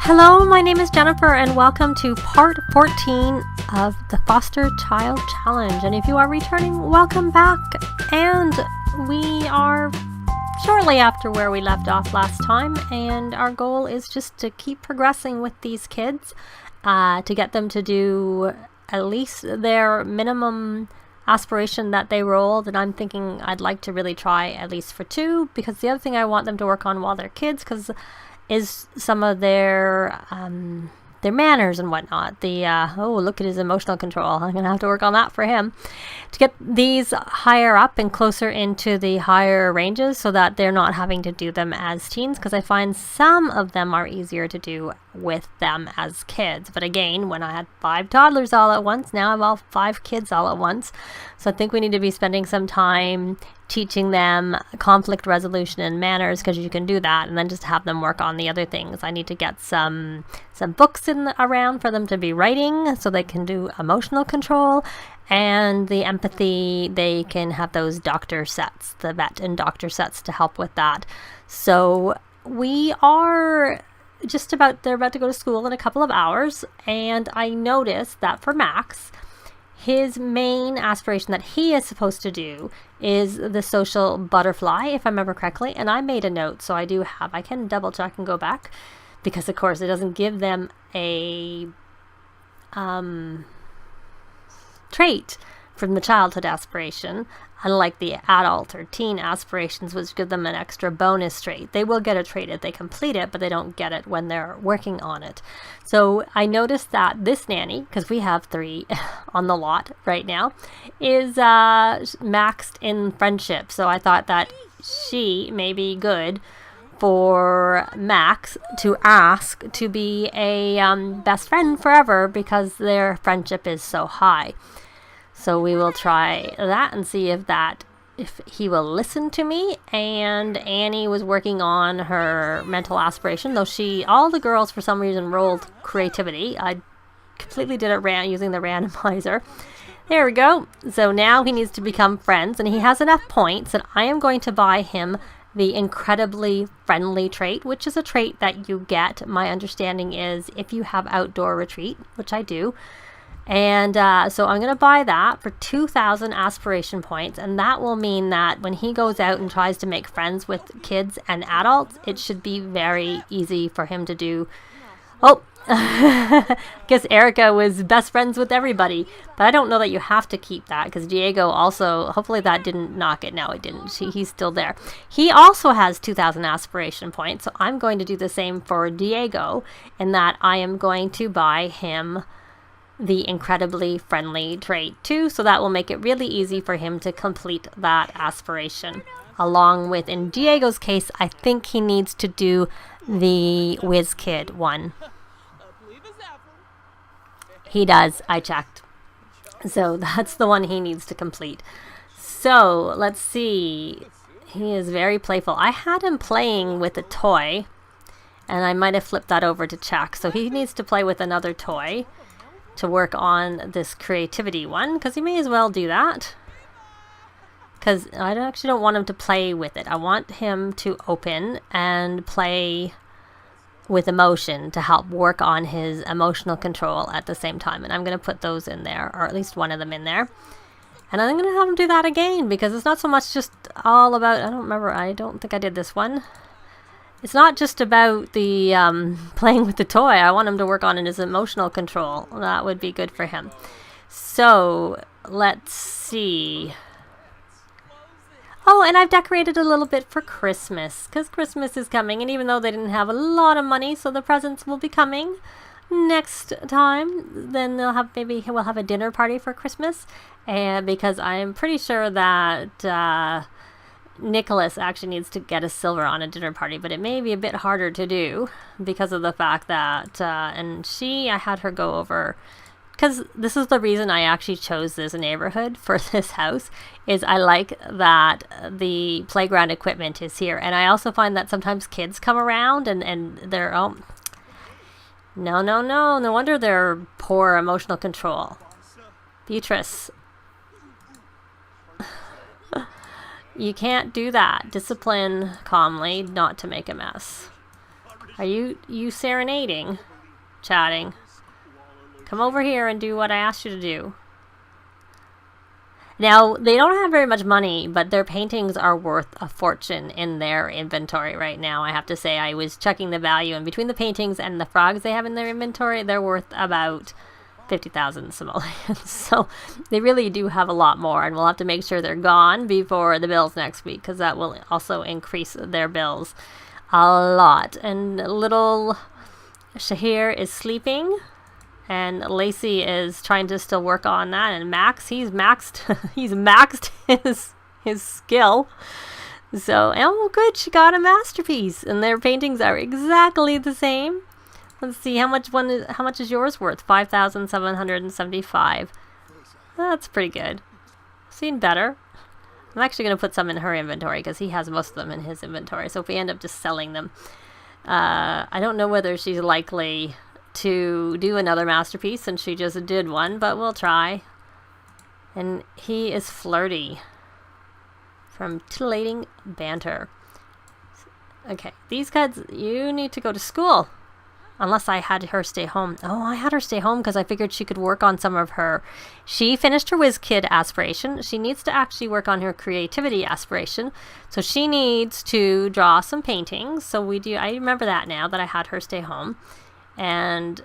Hello, my name is Jennifer and welcome to part 14 of the Foster Child Challenge. And if you are returning, welcome back. And we are shortly after where we left off last time, and our goal is just to keep progressing with these kids to get them to do at least their minimum aspiration that they rolled. And I'm thinking I'd like to really try at least for 2, because the other thing I want them to work on while they're kids is some of their manners and whatnot. Look at his emotional control. I'm gonna have to work on that for him to get these higher up and closer into the higher ranges, so that they're not having to do them as teens, because I find some of them are easier to do with them as kids. But again, when I had 5 toddlers all at once, now I have all 5 kids all at once. So I think we need to be spending some time teaching them conflict resolution and manners, because you can do that, and then just have them work on the other things. I need to get some books around for them to be writing, so they can do emotional control and the empathy. They can have those doctor sets, the vet and doctor sets, to help with that. So we are they're about to go to school in a couple of hours, and I noticed that for Max, his main aspiration that he is supposed to do is the social butterfly, if I remember correctly. And I made a note, so I can double check and go back, because of course it doesn't give them a trait from the childhood aspiration, unlike the adult or teen aspirations, which give them an extra bonus trait. They will get a trait if they complete it, but they don't get it when they're working on it. So I noticed that this nanny, because we have 3 on the lot right now, is maxed in friendship. So I thought that she may be good for Max to ask to be a best friend forever, because their friendship is so high. So we will try that and see if he will listen to me. And Annie was working on her mental aspiration, though all the girls for some reason rolled creativity. I completely did it using the randomizer. There we go. So now he needs to become friends, and he has enough points that I am going to buy him the incredibly friendly trait, which is a trait that you get, my understanding is, if you have outdoor retreat, which I do. And so I'm going to buy that for 2,000 aspiration points, and that will mean that when he goes out and tries to make friends with kids and adults, it should be very easy for him to do. I guess Erica was best friends with everybody, but I don't know that you have to keep that, because Diego also, hopefully that didn't knock it. No, it didn't. He's still there. He also has 2,000 aspiration points, so I'm going to do the same for Diego, in that I am going to buy him the incredibly friendly trait too, so that will make it really easy for him to complete that aspiration. Along with, in Diego's case, I think he needs to do the Whiz Kid one. He does, I checked. So that's the one he needs to complete. So let's see. He is very playful. I had him playing with a toy, and I might have flipped that over to check. So he needs to play with another toy to work on this creativity one, because he may as well do that, because I actually don't want him to play with it. I want him to open and play with emotion to help work on his emotional control at the same time. And I'm going to put those in there, or at least one of them in there. And I'm going to have him do that again, because it's not so much just all about, I don't think I did this one. It's not just about the playing with the toy. I want him to work on his emotional control. That would be good for him. So let's see. Oh, and I've decorated a little bit for Christmas, because Christmas is coming, and even though they didn't have a lot of money, so the presents will be coming next time. Then we'll have a dinner party for Christmas, and because I am pretty sure that Nicholas actually needs to get a silver on a dinner party, but it may be a bit harder to do because of the fact that I had her go over, because this is the reason I actually chose this neighborhood for this house, is I like that the playground equipment is here. And I also find that sometimes kids come around and they're, no wonder they're poor emotional control. Beatrice, you can't do that. Discipline calmly, not to make a mess. Are you serenading? Chatting. Come over here and do what I asked you to do. Now, they don't have very much money, but their paintings are worth a fortune in their inventory right now. I have to say, I was checking the value, and between the paintings and the frogs they have in their inventory, they're worth about 50,000 simoleons. So they really do have a lot more, and we'll have to make sure they're gone before the bills next week, because that will also increase their bills a lot. And little Shahir is sleeping. And Lacey is trying to still work on that. And Max, he's maxed his skill. So, oh good, she got a masterpiece. And their paintings are exactly the same. Let's see, how much is yours worth? 5,775. That's pretty good. Seen better. I'm actually going to put some in her inventory because he has most of them in his inventory. So if we end up just selling them, I don't know whether she's likely to do another masterpiece, and she just did one, but we'll try. And he is flirty from titillating banter. Okay, these kids, you need to go to school. Unless I had her stay home. Oh, I had her stay home because I figured she could work on some of her... She finished her Whiz Kid aspiration. She needs to actually work on her creativity aspiration. So she needs to draw some paintings. So I remember that now that I had her stay home. And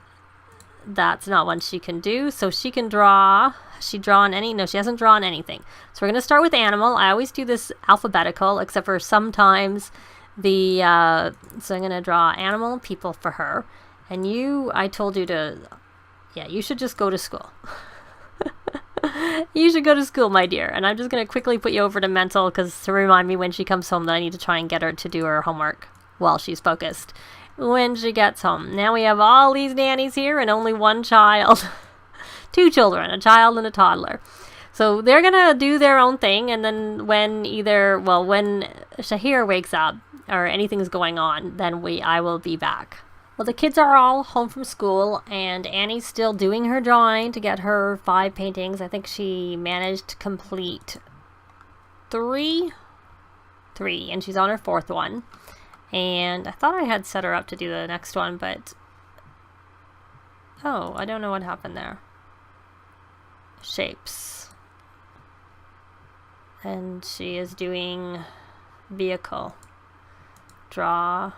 that's not one she can do. So she can draw. She drawn any? No, she hasn't drawn anything. So we're going to start with animal. I always do this alphabetical, except for sometimes the... so I'm going to draw animal and people for her. And I told you to... Yeah, you should just go to school. You should go to school, my dear. And I'm just going to quickly put you over to mental to remind me when she comes home that I need to try and get her to do her homework while she's focused. When she gets home. Now we have all these nannies here and only one child. 2 children, a child and a toddler. So they're going to do their own thing, and then when Shahir wakes up or anything's going on, then I will be back. Well, the kids are all home from school, and Annie's still doing her drawing to get her 5 paintings. I think she managed to complete 3, and she's on her 4th one. And I thought I had set her up to do the next one, but... Oh, I don't know what happened there. Shapes. And she is doing vehicle. Draw.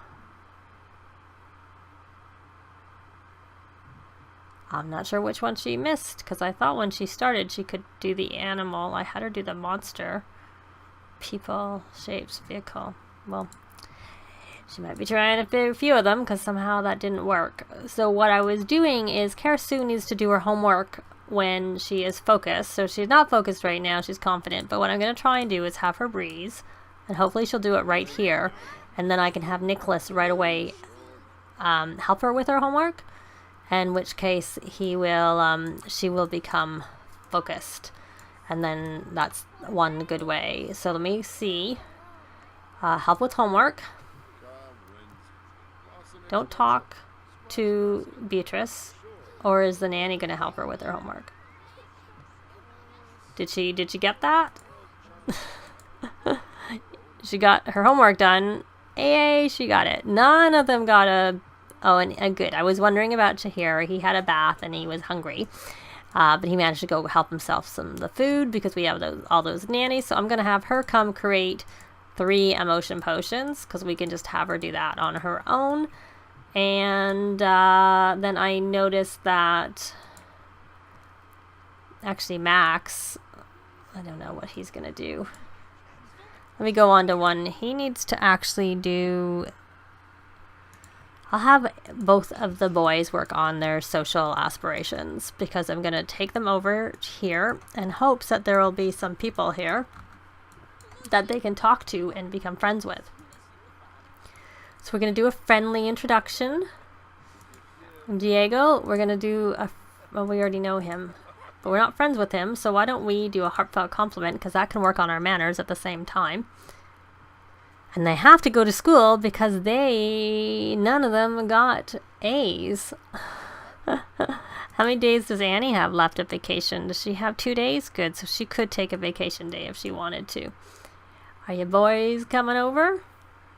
I'm not sure which one she missed, because I thought when she started she could do the animal. I had her do the monster. People, shapes, vehicle. Well... She might be trying a few of them because somehow that didn't work. So what I was doing is Karasu needs to do her homework when she is focused. So she's not focused right now. She's confident. But what I'm going to try and do is have her breeze. And hopefully she'll do it right here. And then I can have Nicholas right away help her with her homework. In which case she will become focused. And then that's one good way. So let me see. Help with homework. Don't talk to Beatrice, or is the nanny going to help her with her homework? Did she get that? She got her homework done. Yay, she got it. None of them got a... Oh, and good. I was wondering about Shahir. He had a bath and he was hungry. But he managed to go help himself some of the food because we have all those nannies. So I'm going to have her come create 3 emotion potions because we can just have her do that on her own. And then I noticed that actually Max, I don't know what he's going to do. Let me go on to one. He needs to actually do... I'll have both of the boys work on their social aspirations because I'm going to take them over here in hopes that there will be some people here that they can talk to and become friends with. So we're going to do a friendly introduction. Diego, we're going to do well, we already know him, but we're not friends with him, so why don't we do a heartfelt compliment because that can work on our manners at the same time. And they have to go to school because none of them got A's. How many days does Annie have left of vacation? Does she have 2 days? Good, so she could take a vacation day if she wanted to. Are you boys coming over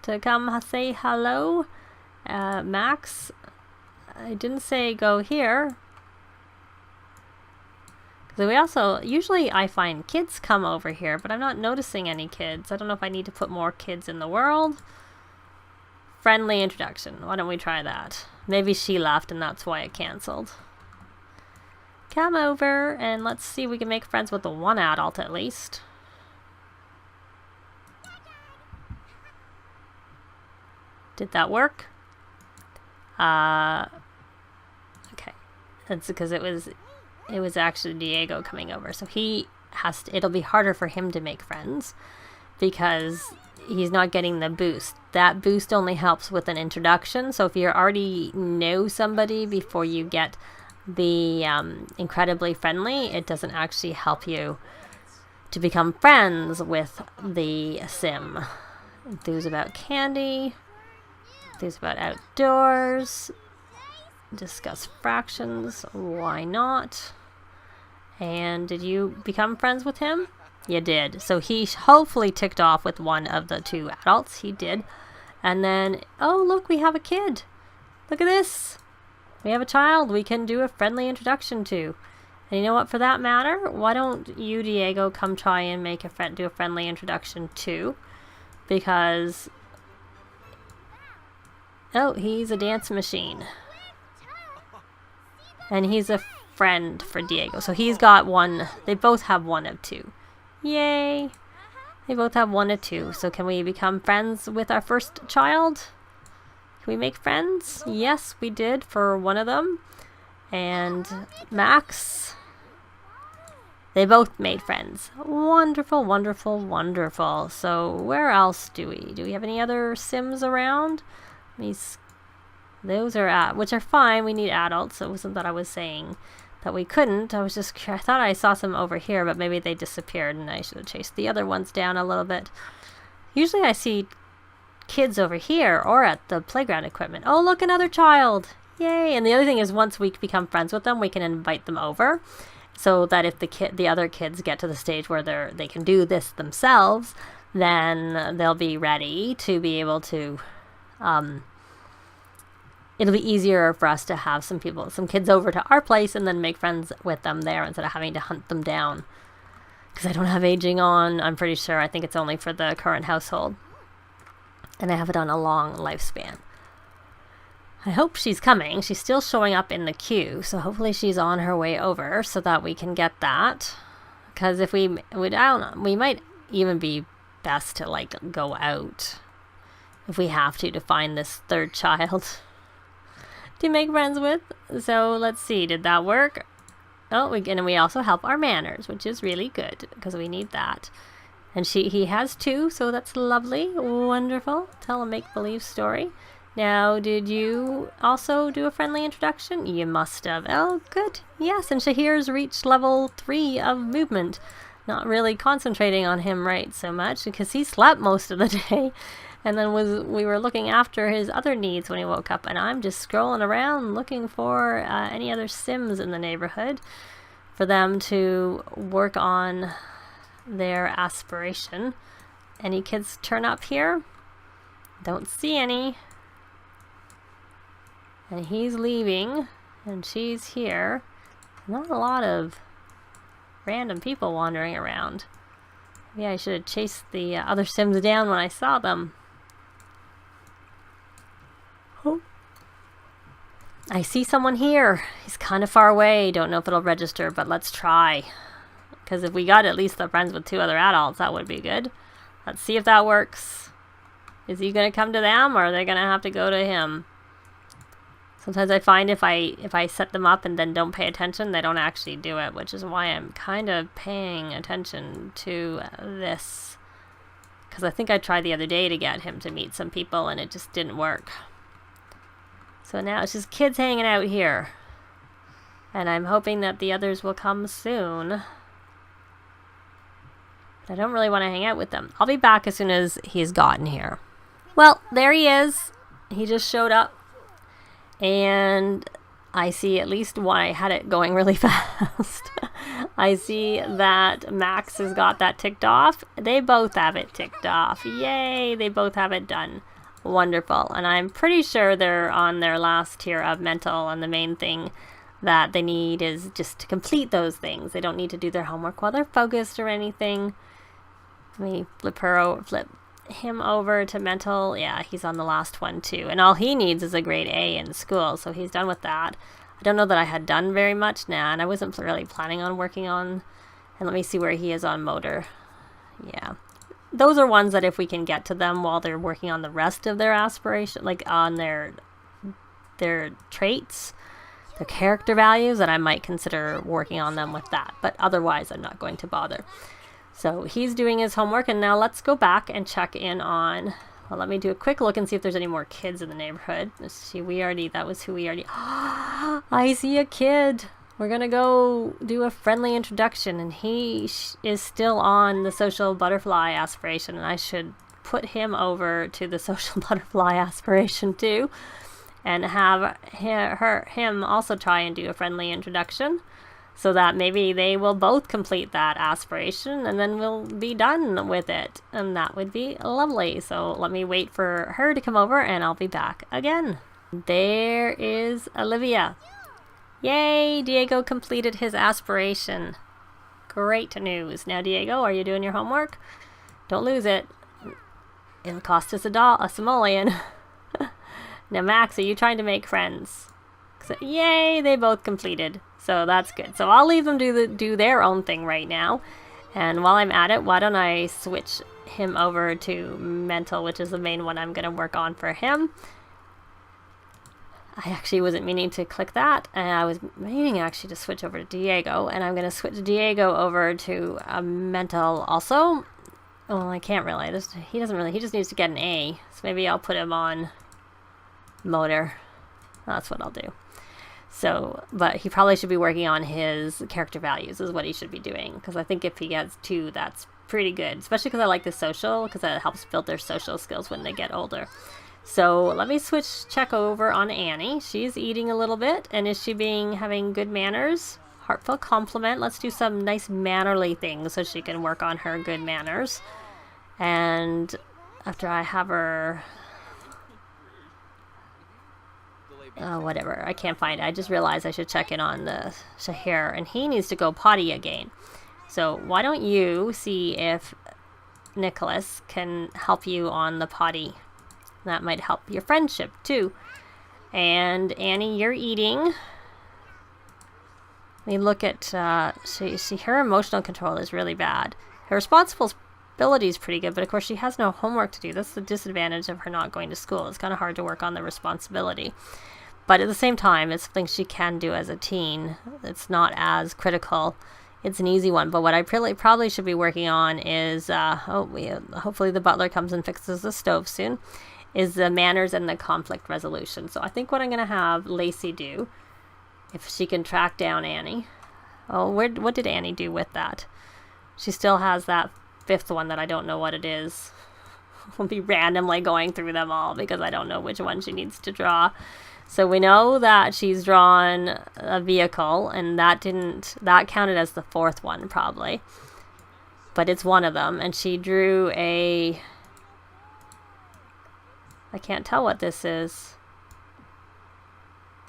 to come say hello? Max, I didn't say go here. So we also, usually I find kids come over here, but I'm not noticing any kids. I don't know if I need to put more kids in the world. Friendly introduction. Why don't we try that? Maybe she left and that's why it canceled. Come over and let's see if we can make friends with the one adult at least. Did that work? Okay. That's because it was actually Diego coming over. So he has to, it'll be harder for him to make friends because he's not getting the boost. That boost only helps with an introduction. So if you already know somebody before you get the incredibly friendly, it doesn't actually help you to become friends with the sim. Enthuse about candy. Enthuse about outdoors. Discuss fractions. Why not? And did you become friends with him? You did. So he hopefully ticked off with one of the two adults. He did. And then, oh, look, we have a kid. Look at this. We have a child we can do a friendly introduction to. And you know what, for that matter, why don't you, Diego, come try and make do a friendly introduction too? Because, oh, he's a dance machine. And he's a friend for Diego. So he's got one. They both have one of two. Yay. They both have one of two. So can we become friends with our first child? Can we make friends? Yes, we did for one of them. And Max. They both made friends. Wonderful, wonderful, wonderful. So where else do we? Do we have any other Sims around? Those are which are fine. We need adults. It wasn't that I was saying that we couldn't. I thought I saw some over here, but maybe they disappeared and I should have chased the other ones down a little bit. Usually I see kids over here or at the playground equipment. Oh, look, another child. Yay. And the other thing is once we become friends with them, we can invite them over so that if the other kids get to the stage where they can do this themselves, then they'll be ready to be able to it'll be easier for us to have some kids over to our place and then make friends with them there instead of having to hunt them down. Because I don't have aging on, I'm pretty sure. I think it's only for the current household. And I have it on a long lifespan. I hope she's coming. She's still showing up in the queue. So hopefully she's on her way over so that we can get that. Because if I don't know, we might even be best to like go out if we have to find this third child to make friends with. So let's see, did that work? Oh, and we also help our manners, which is really good because we need that. And he has two, so that's lovely, wonderful. Tell a make-believe story. Now, did you also do a friendly introduction? You must have. Oh, good. Yes, and Shahir's reached level 3 of movement. Not really concentrating on him right so much because he slept most of the day. And then we were looking after his other needs when he woke up. And I'm just scrolling around looking for any other Sims in the neighborhood for them to work on their aspiration. Any kids turn up here? Don't see any. And he's leaving. And she's here. Not a lot of random people wandering around. Maybe I should have chased the other Sims down when I saw them. I see someone here. He's kind of far away. Don't know if it'll register, but let's try. Because if we got at least the friends with 2 other adults, that would be good. Let's see if that works. Is he going to come to them, or are they going to have to go to him? Sometimes I find if I set them up and then don't pay attention, they don't actually do it, which is why I'm kind of paying attention to this. Because I think I tried the other day to get him to meet some people, and it just didn't work. So now it's just kids hanging out here. And I'm hoping that the others will come soon. But I don't really want to hang out with them. I'll be back as soon as he's gotten here. Well, there he is. He just showed up. And I see at least why I had it going really fast. I see that Max has got that ticked off. They both have it ticked off. Yay, they both have it done. Wonderful. And I'm pretty sure they're on their last tier of mental, and the main thing that they need is just to complete those things. They don't need to do their homework while they're focused or anything. Let me flip him over to mental. Yeah, he's on the last one too. And all he needs is a grade A in school, so he's done with that. I don't know that I had done very much now, and I wasn't really planning on working on. And let me see where he is on motor. Yeah. Those are ones that if we can get to them while they're working on the rest of their aspiration, like on their traits, their character values, that I might consider working on them with that. But otherwise, I'm not going to bother. So he's doing his homework, and now let's go back and check in on, well, let me do a quick look and see if there's any more kids in the neighborhood. Let's see, that was who we already, I see a kid. We're going to go do a friendly introduction, and he is still on the social butterfly aspiration, and I should put him over to the social butterfly aspiration too, and have him also try and do a friendly introduction, so that maybe they will both complete that aspiration, and then we'll be done with it, and that would be lovely. So let me wait for her to come over, and I'll be back again. There is Olivia. Yay, Diego completed his aspiration. Great news. Now, Diego, are you doing your homework? Don't lose it. It'll cost us a simoleon. Now, Max, are you trying to make friends? Yay, they both completed. So that's good. So I'll leave them do their own thing right now. And while I'm at it, why don't I switch him over to mental, which is the main one I'm going to work on for him. I actually wasn't meaning to click that, and I was meaning actually to switch over to Diego, and I'm going to switch Diego over to mental also. Well, I can't really. He just needs to get an A, so maybe I'll put him on motor. That's what I'll do. So, but he probably should be working on his character values is what he should be doing, because I think if he gets 2, that's pretty good, especially because I like the social, because that helps build their social skills when they get older. So let me check over on Annie. She's eating a little bit, and is she having good manners? Heartfelt compliment. Let's do some nice mannerly things so she can work on her good manners. And after I have her, whatever, I can't find it. I just realized I should check in on the Shahir, and he needs to go potty again. So why don't you see if Nicholas can help you on the potty? That might help your friendship too. And Annie, you're eating. Let me look at, her emotional control is really bad. Her responsibility is pretty good, but of course she has no homework to do. That's the disadvantage of her not going to school. It's kind of hard to work on the responsibility. But at the same time, it's something she can do as a teen. It's not as critical. It's an easy one. But what I probably should be working on is, hopefully the butler comes and fixes the stove soon, is the manners and the conflict resolution. So I think what I'm going to have Lacey do, if she can track down Annie. Oh, what did Annie do with that? She still has that 5th one that I don't know what it is. We'll be randomly going through them all because I don't know which one she needs to draw. So we know that she's drawn a vehicle, and that counted as the 4th one probably. But it's one of them, and she drew a, I can't tell what this is.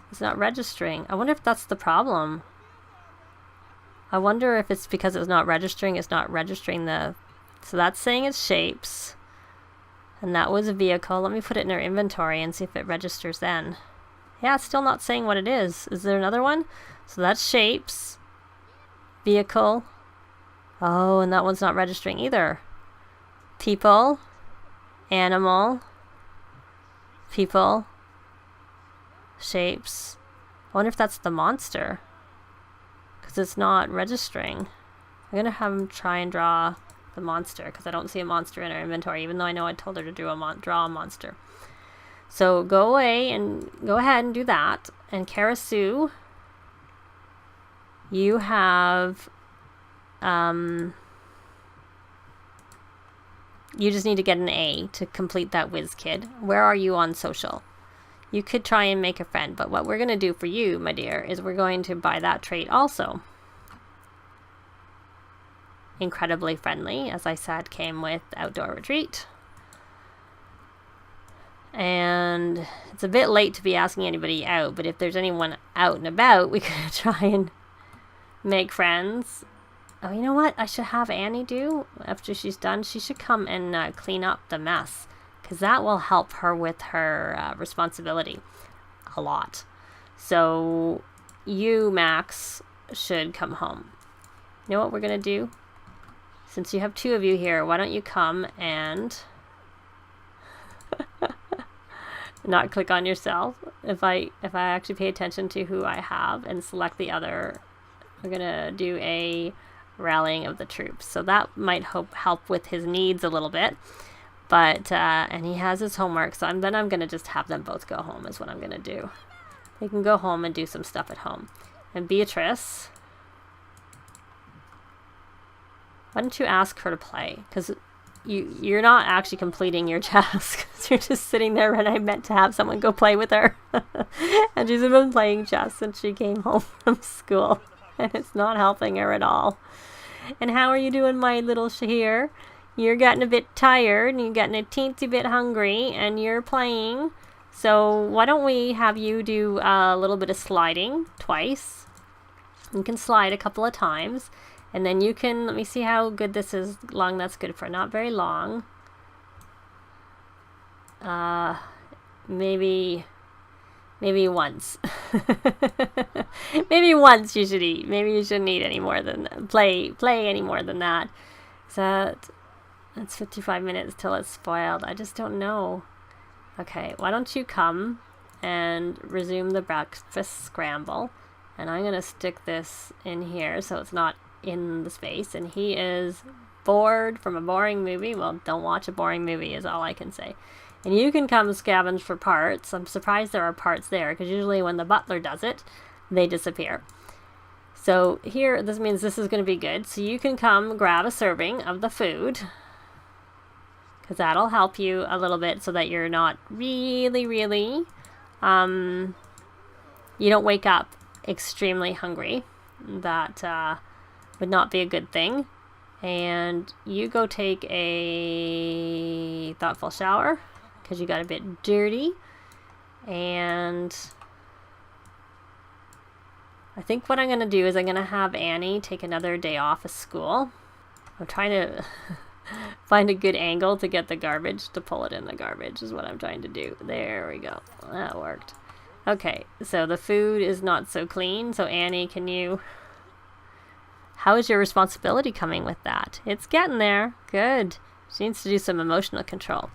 It's not registering. I wonder if that's the problem. I wonder if it's because it's not registering the, so that's saying it's shapes. And that was a vehicle. Let me put it in our inventory and see if it registers then. Yeah, it's still not saying what it is. Is there another one? So that's shapes. Vehicle. Oh, and that one's not registering either. People. Animal. People. Shapes. I wonder if that's the monster. Because it's not registering. I'm going to have him try and draw the monster, because I don't see a monster in our inventory, even though I know I told her to draw a monster. So go away and go ahead and do that. And Kara Sue, you have, you just need to get an A to complete that whiz kid. Where are you on social? You could try and make a friend, but what we're going to do for you, my dear, is we're going to buy that trait also. Incredibly friendly, as I said, came with outdoor retreat. And it's a bit late to be asking anybody out, but if there's anyone out and about, we could try and make friends. Oh, you know what I should have Annie do after she's done? She should come and clean up the mess, because that will help her with her responsibility a lot. So you, Max, should come home. You know what we're going to do? Since you have two of you here, why don't you come and not click on yourself. If I actually pay attention to who I have and select the other, we're going to do a rallying of the troops. So that might help with his needs a little bit. But, and he has his homework, so then I'm going to just have them both go home is what I'm going to do. They can go home and do some stuff at home. And Beatrice, why don't you ask her to play? Because you're not actually completing your task. You're just sitting there, and I meant to have someone go play with her. And she's been playing chess since she came home from school. And it's not helping her at all. And how are you doing, my little Shahir? You're getting a bit tired, and you're getting a teensy bit hungry, and you're playing. So why don't we have you do a little bit of sliding twice. You can slide a couple of times. And then you can, let me see how good this is, long that's good for. Not very long. Maybe once. Maybe once you should eat. Maybe you shouldn't eat any more than, play any more than that. It's 55 minutes till it's spoiled. I just don't know. Okay, why don't you come and resume the breakfast scramble. And I'm going to stick this in here so it's not in the space. And he is bored from a boring movie. Well, don't watch a boring movie is all I can say. And you can come scavenge for parts. I'm surprised there are parts there, because usually when the butler does it, they disappear. So here, this means this is going to be good. So you can come grab a serving of the food, because that'll help you a little bit so that you're not really, you don't wake up extremely hungry. That would not be a good thing. And you go take a thoughtful shower, because you got a bit dirty. And I think what I'm going to do is I'm going to have Annie take another day off of school. I'm trying to find a good angle to get the garbage, to pull it in the garbage is what I'm trying to do. There we go. That worked. Okay, so the food is not so clean. So Annie, can you... How is your responsibility coming with that? It's getting there. Good. She needs to do some emotional control.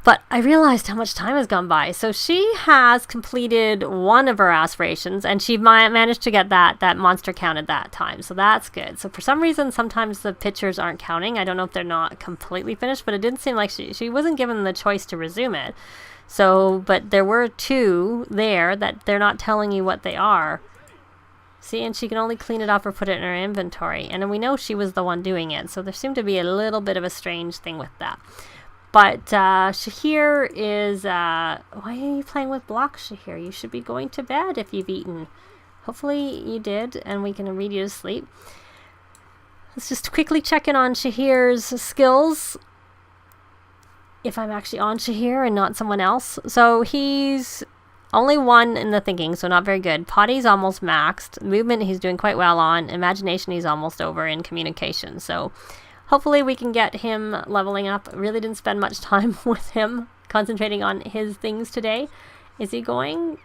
But I realized how much time has gone by. So she has completed one of her aspirations, and she managed to get that monster counted that time. So that's good. So for some reason, sometimes the pictures aren't counting. I don't know if they're not completely finished, but it didn't seem like she wasn't given the choice to resume it. So, but there were two there that they're not telling you what they are. See, and she can only clean it up or put it in her inventory. And we know she was the one doing it. So there seemed to be a little bit of a strange thing with that. But Shahir is... why are you playing with blocks, Shahir? You should be going to bed if you've eaten. Hopefully you did, and we can read you to sleep. Let's just quickly check in on Shahir's skills. If I'm actually on Shahir and not someone else. So he's... only one in the thinking, so not very good. Potty's almost maxed. Movement he's doing quite well on. Imagination he's almost over in communication. So hopefully we can get him leveling up. Really didn't spend much time with him concentrating on his things today. Is he going?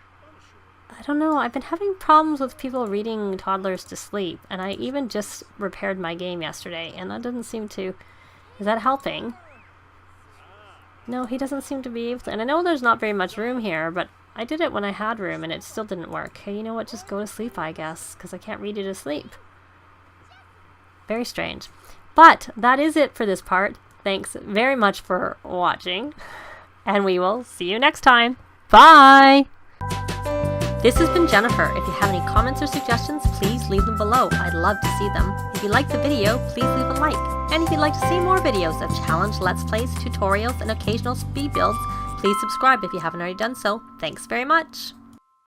I don't know. I've been having problems with people reading Toddlers to sleep. And I even just repaired my game yesterday. And that doesn't seem to... Is that helping? No, he doesn't seem to be able to. And I know there's not very much room here, but... I did it when I had room, and it still didn't work. Hey, you know what? Just go to sleep, I guess, because I can't read you to sleep. Very strange. But that is it for this part. Thanks very much for watching, and we will see you next time. Bye! This has been Jennifer. If you have any comments or suggestions, please leave them below. I'd love to see them. If you liked the video, please leave a like. And if you'd like to see more videos of challenge, let's plays, tutorials, and occasional speed builds, please subscribe if you haven't already done so. Thanks very much.